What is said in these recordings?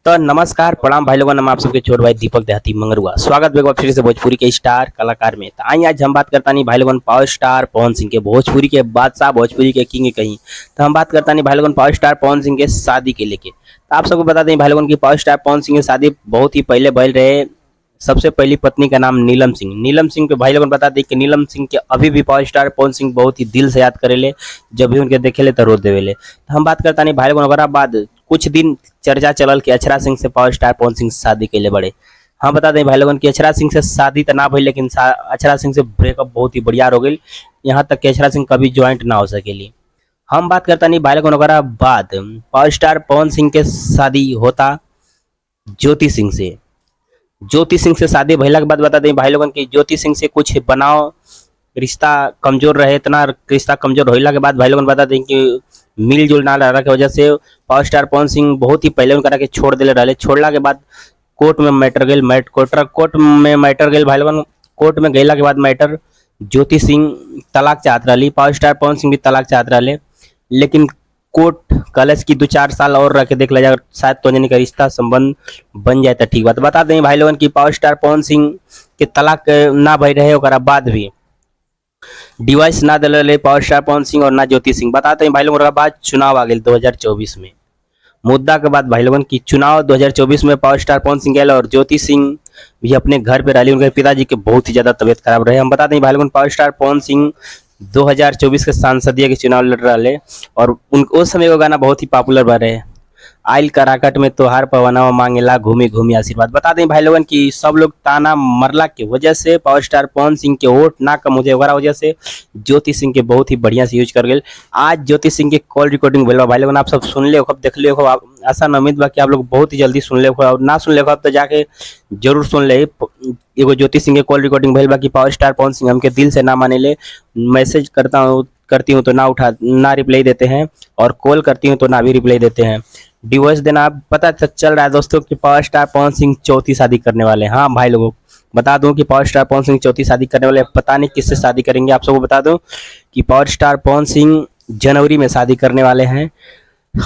तो नमस्कार प्रणाम भाई लोगों, नाम आप सबके छोट भाई दीपक देहाती मंगरुआ। स्वागत है फिर से भोजपुरी के स्टार कलाकार में। तो आई आज हम बात करता नहीं भाई लोगों पावर स्टार पवन सिंह के, भोजपुरी के बादशाह, भोजपुरी के किंग कहीं। तो हम बात करता नहीं भाई लोगों पावर स्टार पवन सिंह के शादी के लेके। तो आप सबको बता दें भाई लोगों की पावर स्टार पवन सिंह की शादी बहुत ही पहले भइल रहे। सबसे पहली पत्नी का नाम नीलम सिंह। नीलम सिंह के भाई लोगों बता दें कि नीलम सिंह के अभी भी पावर स्टार पवन सिंह बहुत ही दिल से याद करेले, जब भी उनके देखेले तो रो देवेले। तो हम बात करता नहीं भाई लोगों अगर बाद कुछ दिन चर्चा चलल कि अक्षरा सिंह से पावर स्टार पवन सिंह शादी के लिए बड़े। हम बता दें भाई लोगन की अक्षरा सिंह से शादी तो ना भइल, लेकिन अक्षरा सिंह से ब्रेकअप बहुत ही बढ़िया हो गई। यहाँ तक कि अक्षरा सिंह कभी ज्वाइंट ना हो सकेली। हम बात करता नहीं भाई लोगन अगर बाद पावर स्टार पवन सिंह के शादी होता ज्योति सिंह से। ज्योति सिंह से शादी भइला के बाद बता दें भाई लोगन की ज्योति सिंह से कुछ बनाओ रिश्ता कमजोर रहे। इतना रिश्ता कमजोर होइला के बाद भाई लोगन बता दें कि मिलजुल ना रहा की वजह से पावर स्टार पवन सिंह बहुत ही पहले उनका के छोड़ दिले रहे। छोड़ला के बाद कोर्ट में मैटर गई, कोर्ट में मैटर गई भाई लोगन। कोर्ट में गईला के बाद मैटर ज्योति सिंह तलाक चाहत रही, पावर स्टार पवन सिंह भी तलाक चाहत रहे, लेकिन कोर्ट कॉलेज की 2-4 साल और रह के देख लिया, शायद तो जन का रिश्ता संबंध बन जाए तो ठीक बात। बता दें भाई लोगन की पावर स्टार पवन सिंह के तलाक ना भई रहे, ओकरा बाद भी डिवाइस ना दिले पावर स्टार पवन सिंह और ना ज्योति सिंह। बताते हैं भाई लोगों बाद चुनाव आ गए 2024 में। मुद्दा के बाद भाई लोगन की चुनाव 2024 में पावर स्टार पवन सिंह गए और ज्योति सिंह भी अपने घर पे रही। उनके पिताजी के बहुत ही ज्यादा तबियत खराब रहे। हम बताते हैं भाई लोगन पावर स्टार पवन सिंह 2024 के सांसदीय के चुनाव लड़ रहे और उस समय वो गाना बहुत ही पॉपुलर बन रहे, आइल कराकट में तोहार पवनवा मांगेला घूमी घूमी आशीर्वाद। बता दें भाई लोगन की सब लोग ताना मरला की वजह से पावर स्टार पवन सिंह के वोट ना कम हो जाए वजह से ज्योति सिंह के बहुत ही बढ़िया से यूज कर गए। आज ज्योति सिंह के कॉल रिकॉर्डिंग बोल भाई लोगन आप सब सुन ले खूब देख ले हो। आसान उम्मीद बा कि आप लोग बहुत ही जल्दी सुन ले और ना सुन ले तो जाके जरूर सुन ले। एगो ज्योति सिंह के कॉल रिकॉर्डिंग भइल बा कि पावर स्टार पवन सिंह हमके दिल से ना माने ले, मैसेज करती हूँ तो ना रिप्लाई देते हैं और कॉल करती हूँ तो ना भी रिप्लाई देते हैं। डिवोर्स देना पता चल रहा है दोस्तों कि पावर स्टार पवन सिंह चौथी शादी करने वाले हैं। हाँ भाई लोगों बता दूं कि पावर स्टार पवन सिंह चौथी शादी करने वाले, पता नहीं किससे शादी करेंगे। आप सबको बता दूं कि पावर स्टार पवन सिंह जनवरी में शादी करने वाले हैं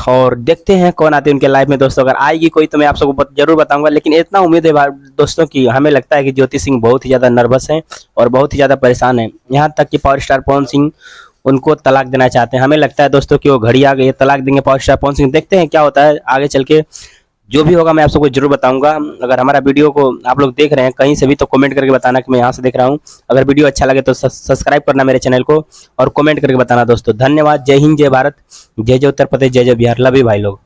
और देखते हैं कौन आते हैं उनके लाइफ में। दोस्तों अगर आएगी कोई तो मैं आप सबको जरूर बताऊंगा, लेकिन इतना उम्मीद है दोस्तों कि हमें लगता है कि ज्योति सिंह बहुत ही ज़्यादा नर्वस हैं और बहुत ही ज़्यादा परेशान हैं। यहाँ तक कि पावर स्टार पवन सिंह उनको तलाक देना चाहते हैं। हमें लगता है दोस्तों कि वो घड़ी आ गई, तलाक देंगे पावर स्टार पवन सिंह। देखते हैं क्या होता है आगे चल के, जो भी होगा मैं आप सबको जरूर बताऊंगा। अगर हमारा वीडियो को आप लोग देख रहे हैं कहीं से भी तो कमेंट करके बताना कि मैं यहाँ से देख रहा हूँ। अगर वीडियो अच्छा लगे तो सब्सक्राइब करना मेरे चैनल को और कमेंट करके बताना दोस्तों। धन्यवाद। जय हिंद, जय भारत, जय जय उत्तर प्रदेश, जय जय बिहार। लव यू भाई लोग।